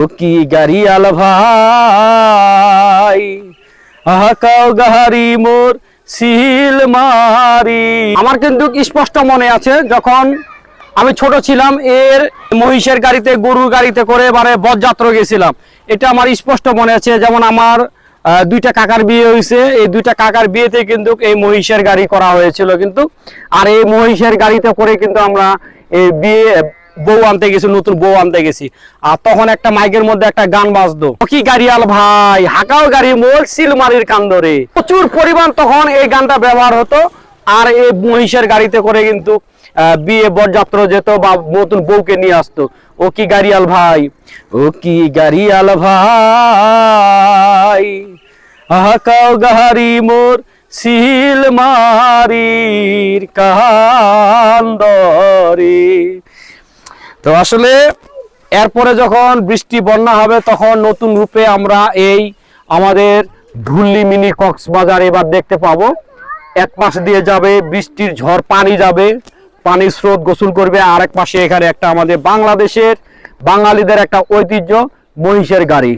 কি গাড়ি আল ভাই হাকাও গাড়ি মোর সিল মারি। আমার কিন্তু স্পষ্ট মনে আছে যখন আমি ছোট ছিলাম এর মহিষের গাড়িতে গরুর গাড়িতে করে মানে বরযাত্রা গেছিলাম, এটা আমার স্পষ্ট মনে আছে। যেমন আমার দুইটা কাকার বিয়ে হয়েছে, এই দুইটা কাকার বিয়েতে কিন্তু এই মহিষের গাড়ি করা হয়েছিল কিন্তু। আর এই মহিষের গাড়িতে করে কিন্তু আমরা এই বিয়ে বউ আনতে গেছি, নতুন বউ আনতে গেছি। আর তখন একটা মাইকের মধ্যে একটা গান বাজতো, কি গাড়িয়াল ভাই হাকাও গাড়ি মোর সিলমারির কান্দরে। প্রচুর পরিমাণ তখন এই গানটা ব্যবহার হতো। আর এই মহিষের গাড়িতে করে কিন্তু বিয়ে বরযাত্রা যেত বা নতুন বউকে নিয়ে আসতো। ও কি গাড়িয়াল ভাই, ও কি গাড়িয়াল ভাই হাকাও গাড়ি মোর সিল মারির কান্দরে। তো আসলে এরপরে যখন বৃষ্টি বন্যা হবে তখন নতুন রূপে আমরা এই আমাদের ঢুল্লি মিনি কক্সবাজার এবার দেখতে পাবো। এক পাশ দিয়ে যাবে বৃষ্টির ঝড়, পানি যাবে, পানির স্রোত গোসল করবে। আর এক পাশে এখানে একটা আমাদের বাংলাদেশের বাঙালিদের একটা ঐতিহ্য মহিষের গাড়ি।